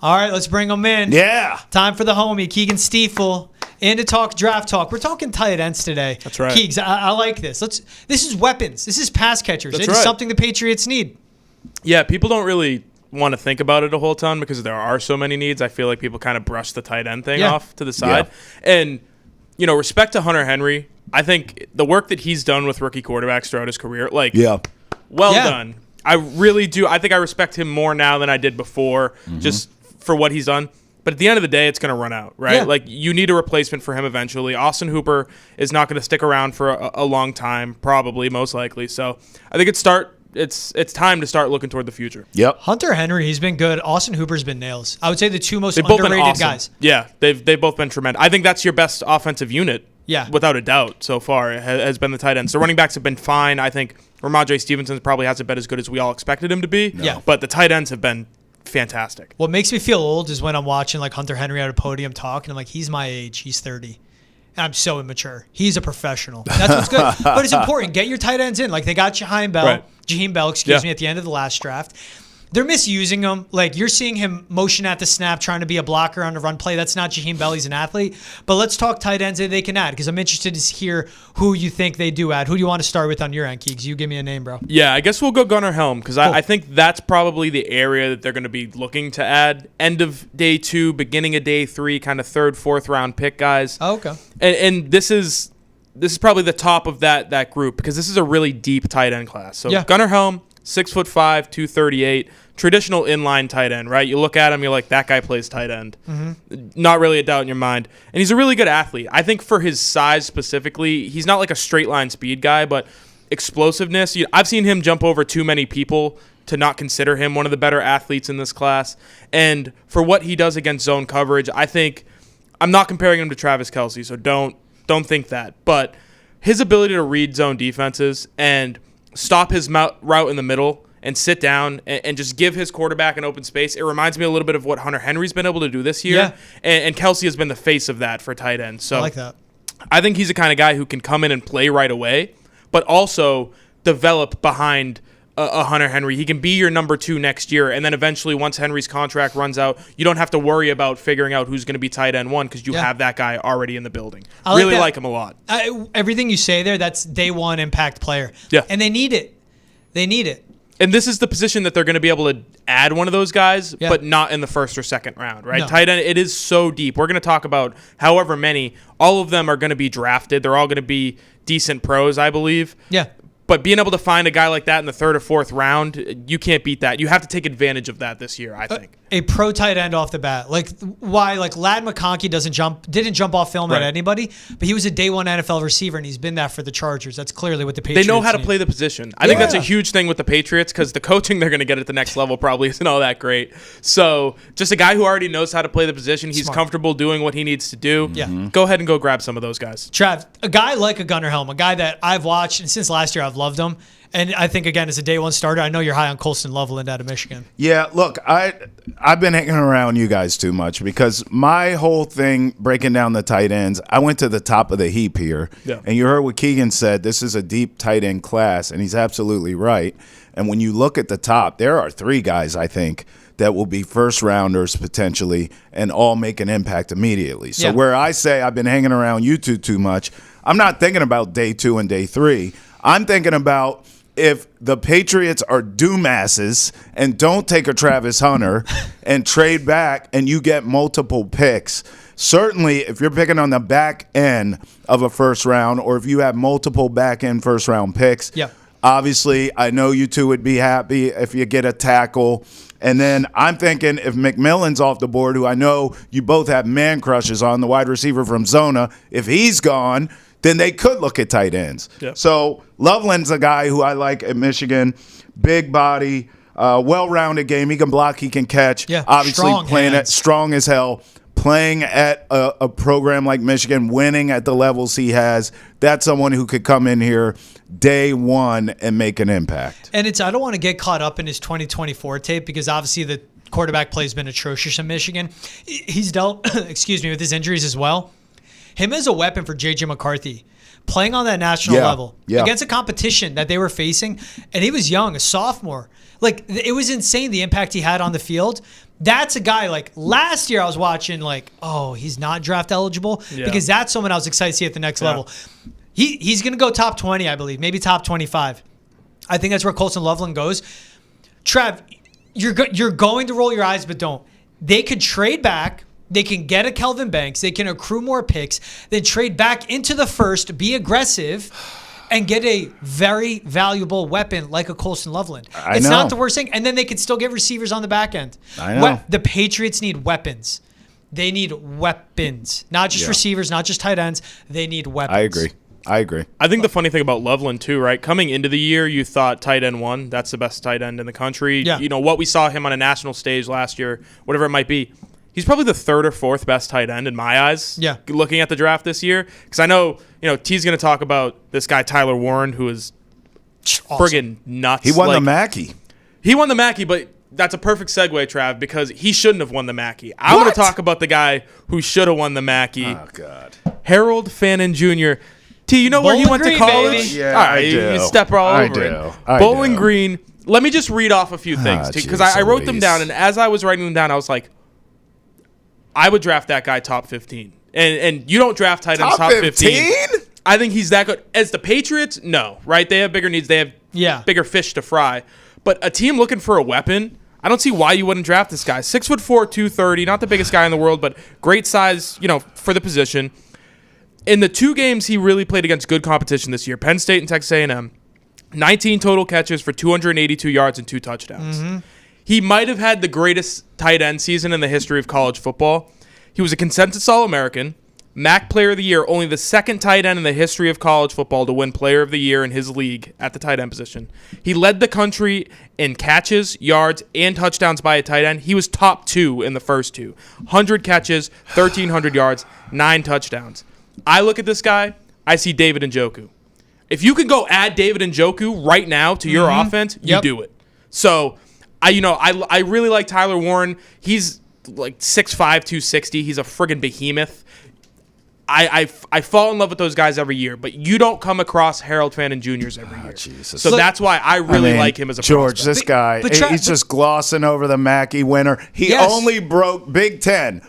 All right, let's bring him in. Yeah. Time for the homie, Keegan Stiefel, in to talk draft talk. We're talking tight ends today. That's right. Keegs, I like this. This is weapons. This is pass catchers. That's It is right. something the Patriots need. Yeah, people don't really want to think about it a whole ton because there are so many needs. I feel like people kind of brush the tight end thing off to the side. Yeah. And, respect to Hunter Henry, I think the work that he's done with rookie quarterbacks throughout his career, well done. I really do. I think I respect him more now than I did before, just for what he's done. But at the end of the day, it's going to run out, right? Yeah. Like, you need a replacement for him eventually. Austin Hooper is not going to stick around for a long time, probably, most likely. So I think it's time to start looking toward the future. Yep. Hunter Henry, he's been good. Austin Hooper's been nails. I would say the two most They've both been underrated awesome. guys. Yeah, they've both been tremendous. I think that's your best offensive unit. Yeah. Without a doubt, so far, has been the tight ends. The running backs have been fine. I think Ramondre Stevenson probably hasn't been as good as we all expected him to be. No. Yeah. But the tight ends have been fantastic. What makes me feel old is when I'm watching like Hunter Henry at a podium talk, and I'm like, he's my age. He's 30. And I'm so immature. He's a professional. That's what's good. But it's important. Get your tight ends in. Like they got Jaheim Bell, Right. at the end of the last draft. They're misusing him. Like you're seeing him motion at the snap, trying to be a blocker on the run play. That's not Jaheim Bell. He's an athlete. But let's talk tight ends that they can add because I'm interested to hear who you think they do add. Who do you want to start with on your end, Keegs? You give me a name, bro. Yeah, I guess we'll go Gunnar Helm because Cool. I think that's probably the area that they're going to be looking to add. End of day 2, beginning of day 3, kind of 3rd, 4th round pick guys. Oh, okay. And this is probably the top of that group because this is a really deep tight end class. So Gunnar Helm, 6'5", 238, traditional inline tight end, right? You look at him, you're like, that guy plays tight end. Not really a doubt in your mind. And he's a really good athlete. I think for his size specifically, he's not like a straight line speed guy, but explosiveness. I've seen him jump over too many people to not consider him one of the better athletes in this class. And for what he does against zone coverage, I think I'm not comparing him to Travis Kelce, so don't think that. But his ability to read zone defenses and stop his route in the middle and sit down and just give his quarterback an open space. It reminds me a little bit of what Hunter Henry's been able to do this year. Yeah. And Kelce has been the face of that for tight end. So I like that. I think he's the kind of guy who can come in and play right away, but also develop behind a Hunter Henry. He can be your number 2 next year, and then eventually once Henry's contract runs out, you don't have to worry about figuring out who's going to be tight end 1 because you have that guy already in the building. I really like him a lot. Everything you say there, that's day 1 impact player. Yeah. And they need it. And this is the position that they're going to be able to add one of those guys, but not in the 1st or 2nd round, right? No. Tight end, it is so deep. We're going to talk about however many. All of them are going to be drafted. They're all going to be decent pros, I believe. Yeah. But being able to find a guy like that in the 3rd or 4th round, you can't beat that. You have to take advantage of that this year, I think. A pro tight end off the bat. Like why? Like Ladd McConkey didn't jump off film at anybody, but he was a day 1 NFL receiver, and he's been that for the Chargers. That's clearly what the Patriots They know how to need. play the position. I think that's a huge thing with the Patriots because the coaching they're going to get at the next level probably isn't all that great. So just a guy who already knows how to play the position. He's comfortable doing what he needs to do. Yeah. Go ahead and go grab some of those guys. Trav, a guy like a Gunnar Helm, a guy that I've watched, and since last year I've loved him. And I think, again, as a day 1 starter, I know you're high on Colston Loveland out of Michigan. Yeah, look, I've been hanging around you guys too much because my whole thing breaking down the tight ends, I went to the top of the heap here. Yeah. And you heard what Keegan said. This is a deep tight end class, and he's absolutely right. And when you look at the top, there are 3 guys, I think, that will be first rounders potentially and all make an impact immediately. So where I say I've been hanging around you two too much, I'm not thinking about day 2 and day 3. I'm thinking about if the Patriots are dumbasses and don't take a Travis Hunter and trade back and you get multiple picks, certainly if you're picking on the back end of a first round or if you have multiple back end first round picks, obviously I know you two would be happy if you get a tackle. And then I'm thinking if McMillan's off the board, who I know you both have man crushes on, the wide receiver from Zona, if he's gone, then they could look at tight ends. Yep. So Loveland's a guy who I like at Michigan. Big body, well-rounded game. He can block, he can catch. Yeah, obviously strong playing hands. it strong as hell. Playing at a program like Michigan, winning at the levels he has, that's someone who could come in here day 1 and make an impact. And I don't want to get caught up in his 2024 tape because obviously the quarterback play has been atrocious in Michigan. He's dealt, with his injuries as well. Him as a weapon for J.J. McCarthy. playing on that national level Yeah. against a competition that they were facing, and he was young, a sophomore. Like, it was insane the impact he had on the field. That's a guy, like, last year I was watching, like, oh, he's not draft eligible, because that's someone I was excited to see at the next level. He's going to go top 20, I believe, maybe top 25. I think that's where Colston Loveland goes. Trav, you're going to roll your eyes, but don't. They could trade back. They can get a Kelvin Banks. They can accrue more picks. Then trade back into the first, be aggressive, and get a very valuable weapon like a Colston Loveland. It's not the worst thing. And then they could still get receivers on the back end. I know. The Patriots need weapons. They need weapons. Not just receivers, not just tight ends. They need weapons. I agree. I think the funny thing about Loveland, too, right? Coming into the year, you thought tight end 1, that's the best tight end in the country. Yeah. You know, what we saw him on a national stage last year, whatever it might be. He's probably the 3rd or 4th best tight end in my eyes. Yeah. Looking at the draft this year, because I know T's going to talk about this guy Tyler Warren, who is friggin' nuts. He won the Mackey. He won the Mackey, but that's a perfect segue, Trav, because he shouldn't have won the Mackey. I'm going to talk about the guy who should have won the Mackey. Oh God. Harold Fannin Jr. T, you know where he went to college? Baby. Yeah, all right, I do. you step all I over do. it. I Bowling do. Green. Let me just read off a few things, because I wrote them down, and as I was writing them down, I was like, I would draft that guy top 15. And you don't draft tight ends top 15. I think he's that good. As the Patriots, no, right? They have bigger needs. They have bigger fish to fry. But a team looking for a weapon, I don't see why you wouldn't draft this guy. 6'4", 230, not the biggest guy in the world, but great size, for the position. In the 2 games he really played against good competition this year, Penn State and Texas A&M, 19 total catches for 282 yards and 2 touchdowns. Mm-hmm. He might have had the greatest tight end season in the history of college football. He was a consensus All-American, MAC Player of the Year, only the 2nd tight end in the history of college football to win Player of the Year in his league at the tight end position. He led the country in catches, yards, and touchdowns by a tight end. He was top 2 in the first 2. 100 catches, 1,300 yards, 9 touchdowns. I look at this guy, I see David Njoku. If you can go add David Njoku right now to your offense, you do it. So, I really like Tyler Warren. He's like 6'5", 260. He's a friggin' behemoth. I fall in love with those guys every year, but you don't come across Harold Fannin Jrs. every year. Jesus. So that's why I really like him as a George, prospect. this guy, he's just glossing over the Mackey winner. He only broke Big Ten,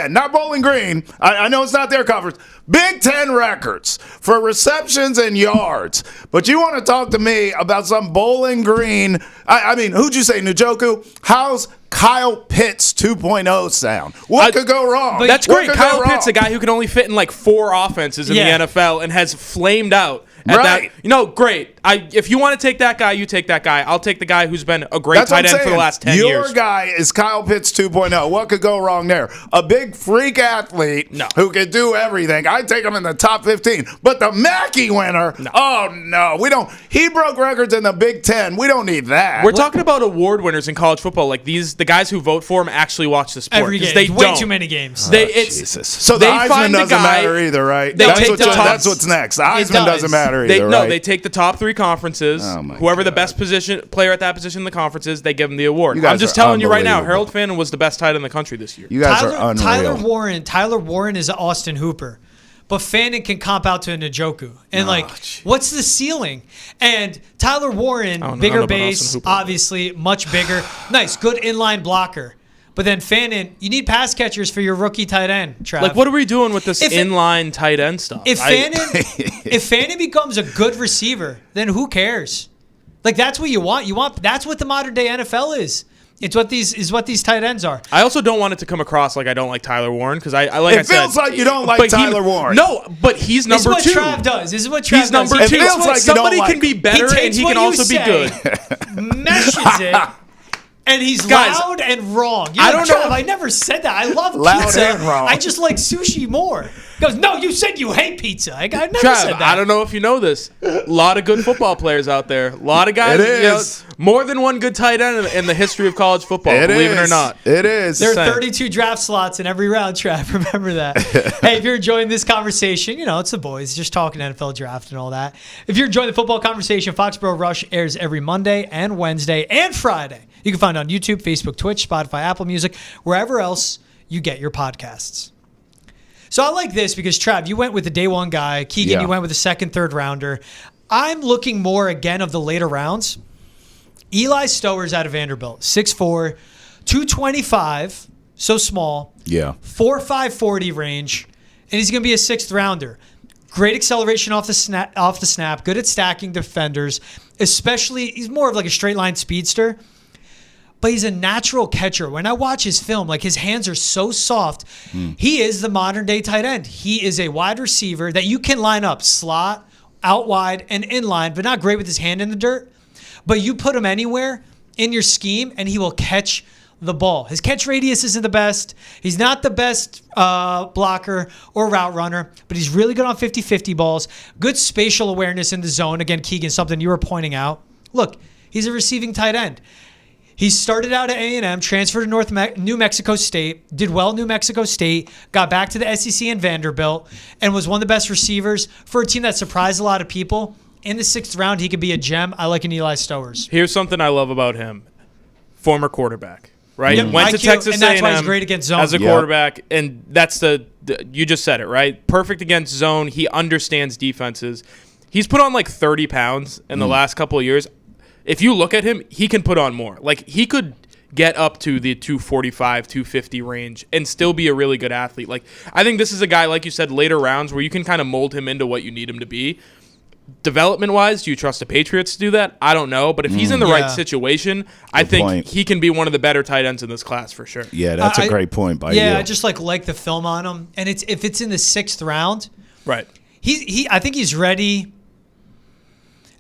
not Bowling Green. I know it's not their conference. Big Ten records for receptions and yards. But you want to talk to me about some Bowling Green? I mean, who'd you say, Njoku? How's Kyle Pitts 2.0 sound? What could go wrong? That's great. Kyle Pitts, a guy who can only fit in like 4 offenses in the NFL and has flamed out. At that, great. If you want to take that guy, you take that guy. I'll take the guy who's been a great tight end for the last 10 years. Your guy is Kyle Pitts 2.0. What could go wrong there? A big freak athlete who could do everything. I'd take him in the top 15. But the Mackey winner, we don't. He broke records in the Big Ten. We don't need that. We're talking about award winners in college football. Like the guys who vote for him actually watch the sport. Every game. They way don't. too many games. Jesus. So the Heisman doesn't matter either, right? That's what's next. The Heisman doesn't matter either, right? No, they take the top 3 conferences. Whoever the best player at that position in the conferences, they give them the award. I'm just telling you right now, Harold Fannin was the best tight end in the country this year. You guys are unreal. Tyler Warren is Austin Hooper. But Fannin can comp out to a Njoku. And, what's the ceiling? And Tyler Warren, bigger base, obviously, much bigger. Nice, good inline blocker. But then Fannin, you need pass catchers for your rookie tight end, Trav. Like, what are we doing with this inline tight end stuff? If Fannin becomes a good receiver, then who cares? Like, that's what you want. That's what the modern day NFL is. It's what these tight ends are. I also don't want it to come across like I don't like Tyler Warren because I feels like you don't like Tyler Warren. No, but he's number 2. This is what Trav does. He's number 2. It feels like somebody can be better and he can also be good. Meshes it. And he's loud and wrong. I don't know. I never said that. I love loud pizza. And wrong. I just like sushi more. He goes, no, you said you hate pizza. I never said that. I don't know if you know this. A lot of good football players out there. A lot of guys. It is. More than one good tight end in the history of college football, believe it or not. It is. There are 32 draft slots in every round, Trav. Remember that. Hey, if you're enjoying this conversation, it's the boys just talking NFL draft and all that. If you're enjoying the football conversation, Foxborough Rush airs every Monday and Wednesday and Friday. You can find it on YouTube, Facebook, Twitch, Spotify, Apple Music, wherever else you get your podcasts. So I like this because, Trav, you went with the day one guy. Keegan, you went with the second, third rounder. I'm looking more, again, of the later rounds. Eli Stowers out of Vanderbilt, 6'4", 225, so small. Yeah. 4.5 40 range, and he's going to be a sixth rounder. Great acceleration off the snap, good at stacking defenders, especially he's more of like a straight line speedster. But he's a natural catcher. When I watch his film, like his hands are so soft. He is the modern day tight end. He is a wide receiver that you can line up slot, out wide, and inline, but not great with his hand in the dirt. But you put him anywhere in your scheme, and he will catch the ball. His catch radius isn't the best. He's not the best blocker or route runner, but he's really good on 50-50 balls. Good spatial awareness in the zone. Again, Keegan, something you were pointing out. Look, he's a receiving tight end. He started out at A&M, transferred to New Mexico State, did well in New Mexico State, got back to the SEC and Vanderbilt, and was one of the best receivers for a team that surprised a lot of people. In the sixth round, he could be a gem. I like an Eli Stowers. Here's something I love about him. Former quarterback, right? Yep. Went to IQ, Texas and that's A&M why he's great against zone. as a quarterback, and that's you just said it, right? Perfect against zone. He understands defenses. He's put on like 30 pounds in the last couple of years. If you look at him, he can put on more. Like, he could get up to the 245, 250 range and still be a really good athlete. Like, I think this is a guy, like you said, later rounds where you can kind of mold him into what you need him to be. Development-wise, do you trust the Patriots to do that? I don't know. But if he's in the right situation, I think he can be one of the better tight ends in this class for sure. Yeah, that's a great point by you. Yeah, I just like the film on him. And if it's in the sixth round, right? I think he's ready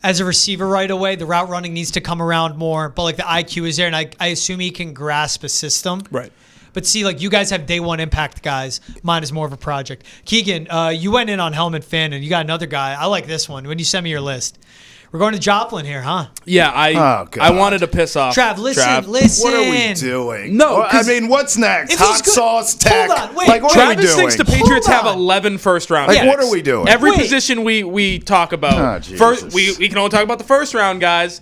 as a receiver right away. The route running needs to come around more, but like the IQ is there, and I assume he can grasp a system. Right. But see, like you guys have day one impact guys. Mine is more of a project. Keegan, you went in on Helm and Fannin, and you got another guy. I like this one. When you send me your list. We're going to Joplin here, huh? Yeah, I wanted to piss off Trav, listen. What are we doing? No, I mean, what's next? Hot sauce tech. Hold on, wait. Like, what Travis are we doing? thinks the Patriots have 11 first-round Like, picks. what are we doing? Every position we talk about, first we can only talk about the first round, guys.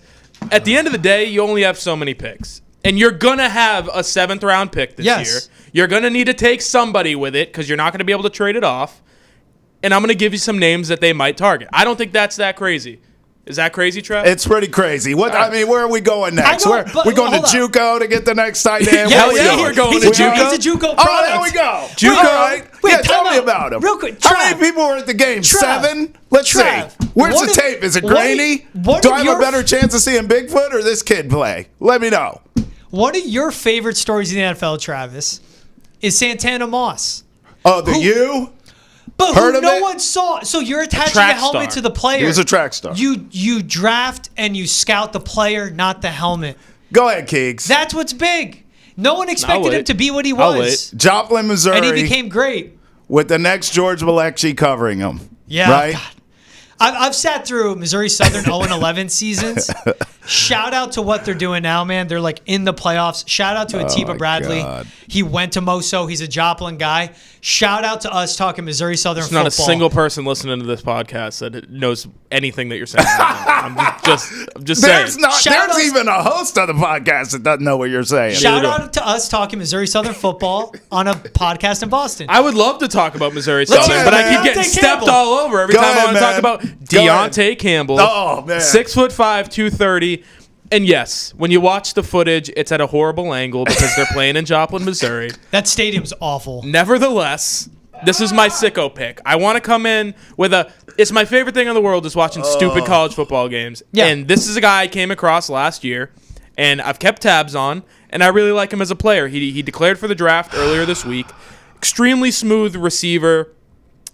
At the end of the day, you only have so many picks. And you're going to have a seventh-round pick this year. You're going to need to take somebody with it because you're not going to be able to trade it off. And I'm going to give you some names that they might target. I don't think that's that crazy. Is that crazy, Trev? It's pretty crazy. What I mean, where are we going next? We going to JUCO to get the next tight end? Hell yeah, we're going to JUCO. He's a JUCO product. Oh, there we go. JUCO, right? Wait, tell me about him. Real quick, How many people were at the game? 7? Let's see. Where's the tape? Is it grainy? Do I have a better chance of seeing Bigfoot or this kid play? Let me know. One of your favorite stories in the NFL, Travis, is Santana Moss. Oh, U? But who no one saw. So you're attaching the helmet to the player. He was a track star. You draft and you scout the player, not the helmet. Go ahead, Keegs. That's what's big. No one expected him to be what he was. Joplin, Missouri. And he became great. With the next George Malekchi covering him. Yeah. Right? God. I've sat through Missouri Southern 0-11 seasons. Shout out to what they're doing now, man. They're like in the playoffs. Shout out to Atiba Bradley. God. He went to Moso. He's a Joplin guy. Shout out to us talking Missouri Southern football. There's not a single person listening to this podcast that knows anything that you're saying. I'm just saying. There's even a host of the podcast that doesn't know what you're saying. Shout out to us talking Missouri Southern football on a podcast in Boston. I would love to talk about Missouri Southern, but I keep getting stepped all over every time I want to talk about Deontay Campbell. Oh, man. 6'5", 230. And yes, when you watch the footage, it's at a horrible angle because they're playing in Joplin, Missouri. That stadium's awful. Nevertheless, this is my sicko pick. I want to come in with it's my favorite thing in the world is watching stupid college football games. Yeah. And this is a guy I came across last year, and I've kept tabs on, and I really like him as a player. He declared for the draft earlier this week. Extremely smooth receiver.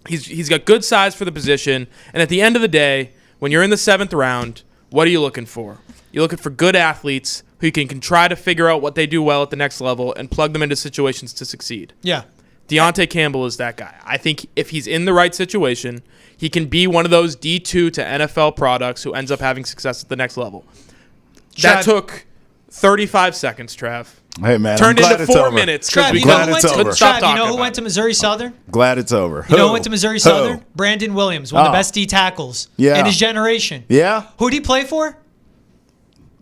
He's got good size for the position. And at the end of the day, when you're in the 7th round, what are you looking for? You're looking for good athletes who can try to figure out what they do well at the next level and plug them into situations to succeed. Yeah. Deontay Campbell is that guy. I think if he's in the right situation, he can be one of those D2 to NFL products who ends up having success at the next level. That took 35 seconds, Trav. Hey, man. Turned into 4 minutes. Trav, you know who went to Missouri Southern? Glad it's over. You know who went to Missouri Southern? Brandon Williams, one of the best D tackles in his generation. Yeah. Who'd he play for?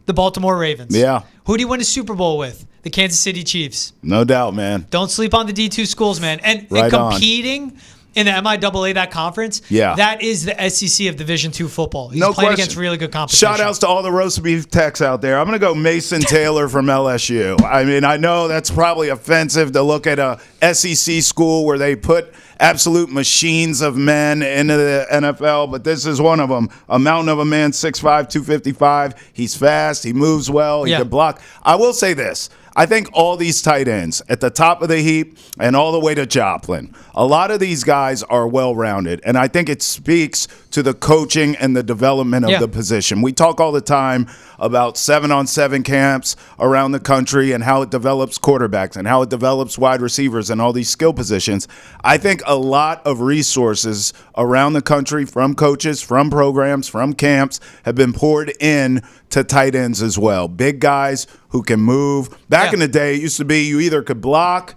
The Baltimore Ravens. Yeah. Who'd he win a Super Bowl with? The Kansas City Chiefs. No doubt, man. Don't sleep on the D2 schools, man. And competing in the MIAA, that conference, that is the SEC of Division II football. He's playing against really good competition. Shout outs to all the roast beef techs out there. I'm going to go Mason Taylor from LSU. I mean, I know that's probably offensive to look at a SEC school where they put absolute machines of men into the NFL, but this is one of them. A mountain of a man, 6'5", 255. He's fast. He moves well. He can block. I will say this. I think all these tight ends at the top of the heap and all the way to Joplin, a lot of these guys are well-rounded, and I think it speaks to the coaching and the development of the position. We talk all the time about 7-on-7 camps around the country and how it develops quarterbacks and how it develops wide receivers and all these skill positions. I think a lot of resources around the country from coaches, from programs, from camps have been poured in to tight ends as well. Big guys who can move. Back in the day, it used to be you either could block,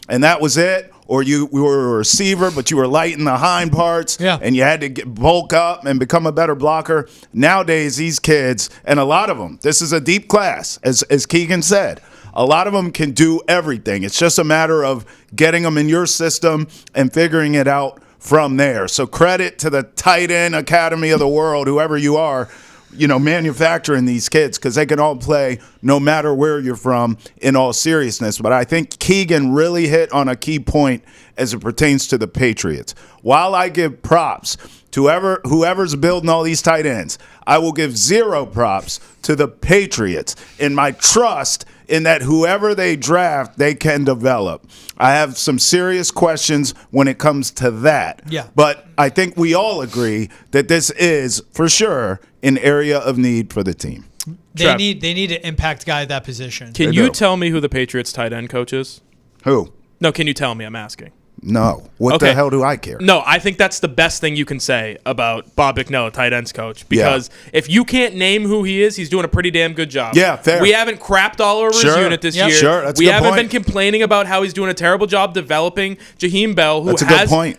and that was it, or you were a receiver, but you were light in the hind parts, and you had to bulk up and become a better blocker. Nowadays, these kids, and a lot of them, this is a deep class, as Keegan said, a lot of them can do everything. It's just a matter of getting them in your system and figuring it out from there. So credit to the tight end academy of the world, whoever you are, manufacturing these kids, because they can all play no matter where you're from, in all seriousness. But I think Keegan really hit on a key point as it pertains to the Patriots. While I give props to whoever's building all these tight ends, I will give zero props to the Patriots in my trust in that whoever they draft, they can develop. I have some serious questions when it comes to that. But I think we all agree that this is, for sure, an area of need for the team. They need an impact guy at that position. Can you tell me who the Patriots tight end coach is? Who? No, can you tell me? I'm asking. No. What the hell do I care? No, I think that's the best thing you can say about Bob McNoll, tight ends coach, because if you can't name who he is, he's doing a pretty damn good job. Yeah, fair. We haven't crapped all over his unit this year. Sure, that's a we good haven't point. been complaining about how he's doing a terrible job developing Jaheim Bell, who that's a good point.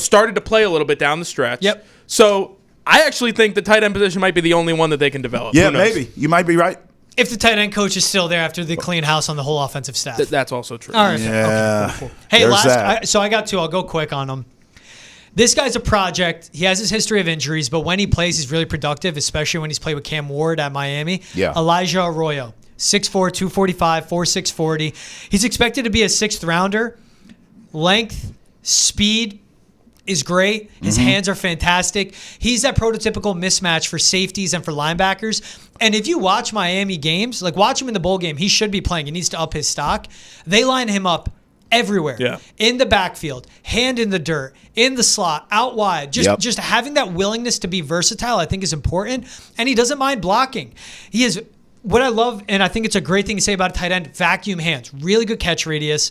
Started to play a little bit down the stretch. So I actually think the tight end position might be the only one that they can develop. Yeah, maybe. You might be right. If the tight end coach is still there after the clean house on the whole offensive staff. That's also true. All right. Yeah. Okay, cool. Hey, so I got two. I'll go quick on them. This guy's a project. He has his history of injuries, but when he plays, he's really productive, especially when he's played with Cam Ward at Miami. Elijah Arroyo, 6'4", 245, 4.6 40. He's expected to be a sixth rounder. Length, speed is great. His hands are fantastic. He's that prototypical mismatch for safeties and for linebackers. And if you watch Miami games, like watch him in the bowl game, he should be playing. He needs to up his stock. They line him up everywhere. In the backfield, hand in the dirt, in the slot, out wide. Just having that willingness to be versatile, I think, is important. And he doesn't mind blocking. He is what I love, and I think it's a great thing to say about a tight end, vacuum hands. Really good catch radius.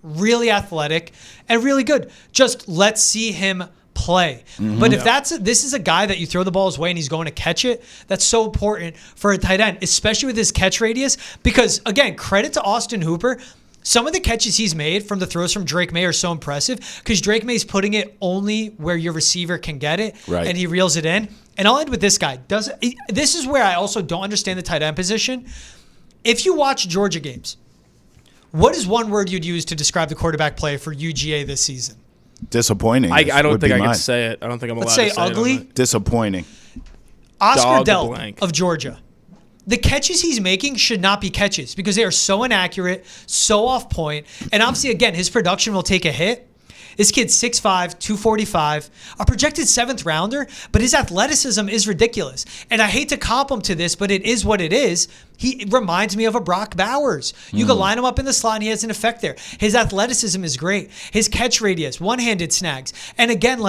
Really athletic and really good. Just let's see him play. But if this is a guy that you throw the ball his way and he's going to catch it, that's so important for a tight end, especially with his catch radius. Because again, credit to Austin Hooper. Some of the catches he's made from the throws from Drake May are so impressive because Drake May's putting it only where your receiver can get it, and he reels it in. And I'll end with this guy. This is where I also don't understand the tight end position. If you watch Georgia games, what is one word you'd use to describe the quarterback play for UGA this season? Disappointing. I don't think I can say it. I don't think I'm allowed to say it. Let's say ugly. Disappointing. Oscar Delp of Georgia. The catches he's making should not be catches because they are so inaccurate, so off point. And obviously, again, his production will take a hit. This kid's 6'5", 245, a projected 7th rounder, but his athleticism is ridiculous. And I hate to comp him to this, but it is what it is. He reminds me of a Brock Bowers. You can line him up in the slot and he has an effect there. His athleticism is great. His catch radius, one-handed snags. And again,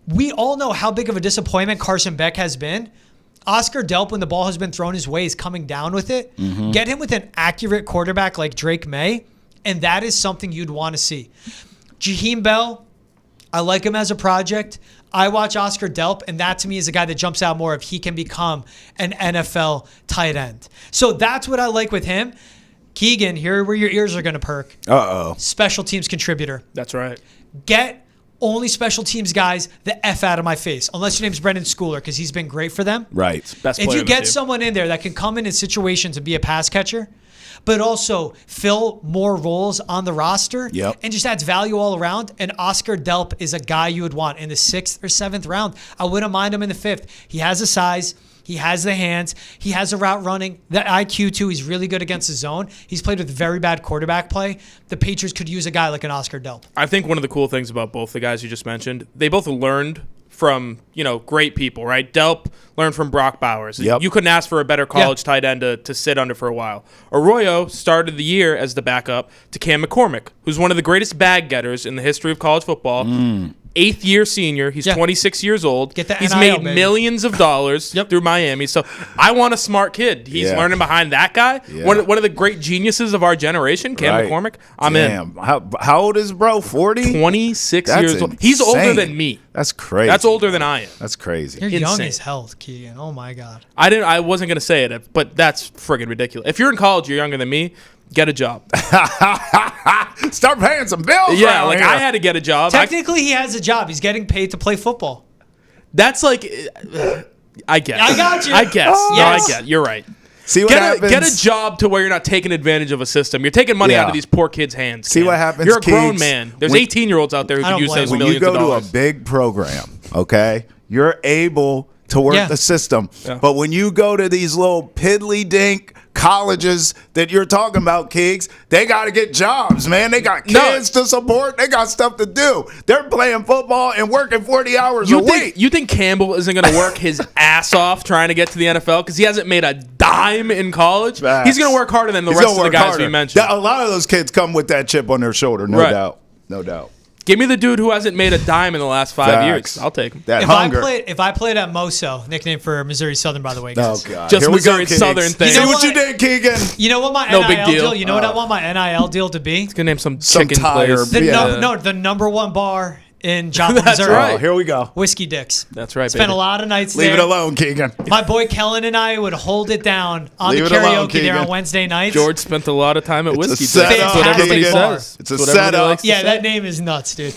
we all know how big of a disappointment Carson Beck has been. Oscar Delp, when the ball has been thrown his way, is coming down with it. Get him with an accurate quarterback like Drake May, and that is something you'd want to see. Jaheim Bell, I like him as a project. I watch Oscar Delp, and that to me is a guy that jumps out more if he can become an NFL tight end. So that's what I like with him. Keegan, here where your ears are going to perk. Special teams contributor. That's right. Get only special teams guys the F out of my face, unless your name's Brendan Schooler, because he's been great for them. Right. Best if player you of the get team. someone in there that can come in situations and be a pass catcher, but also fill more roles on the roster and just adds value all around. And Oscar Delp is a guy you would want in the 6th or 7th round. I wouldn't mind him in the 5th. He has the size. He has the hands. He has the route running. The IQ, too. He's really good against the zone. He's played with very bad quarterback play. The Patriots could use a guy like an Oscar Delp. I think one of the cool things about both the guys you just mentioned, they both learned from, great people, right? Delp learned from Brock Bowers. You couldn't ask for a better college tight end to sit under for a while. Arroyo started the year as the backup to Cam McCormick, who's one of the greatest bag getters in the history of college football. 8th-year senior. He's 26 years old. He's made millions of dollars through Miami. So I want a smart kid. He's learning behind that guy. One of the great geniuses of our generation, Cam McCormick. I'm in. How old is bro? 40? 26 years old. He's older than me. That's crazy. That's older than I am. That's crazy. You're young as hell, Keegan. Oh, my God. I wasn't going to say it, but that's friggin' ridiculous. If you're in college, you're younger than me, get a job. Start paying some bills. Yeah, like here. I had to get a job. Technically, he has a job. He's getting paid to play football. That's like, I guess. I got you. I guess. Oh, no, yes. I get. You're right. See what happens. Get a job to where you're not taking advantage of a system. You're taking money out of these poor kids' hands. See what happens. You're a grown man. There's 18-year-olds out there who could use those millions of dollars. When you go to a big program, okay, you're able to work the system. Yeah. But when you go to these little piddly dink colleges that you're talking about, Keegs, they got to get jobs, man. They got kids to support. They got stuff to do. They're playing football and working 40 hours a week. You think Campbell isn't going to work his ass off trying to get to the NFL because he hasn't made a dime in college? He's going to work harder than the rest of the guys we mentioned. A lot of those kids come with that chip on their shoulder, no doubt. No doubt. Give me the dude who hasn't made a dime in the last 5 years. I'll take him. If I played at Moso, nickname for Missouri Southern, by the way. Oh, God. Just Missouri Southern thing. See what you did, Keegan? You know what my NIL deal? You know what I want my NIL deal to be? It's going to name some chicken place. The number one bar in Joplin, That's Missouri. right. Here we go. Whiskey Dicks. That's right, Spent a lot of nights there. Leave it alone, Keegan. My boy Kellen and I would hold it down on the karaoke there on Wednesday nights. George spent a lot of time at Whiskey Dicks. That's what everybody says. It's a setup. Yeah, that name is nuts, dude.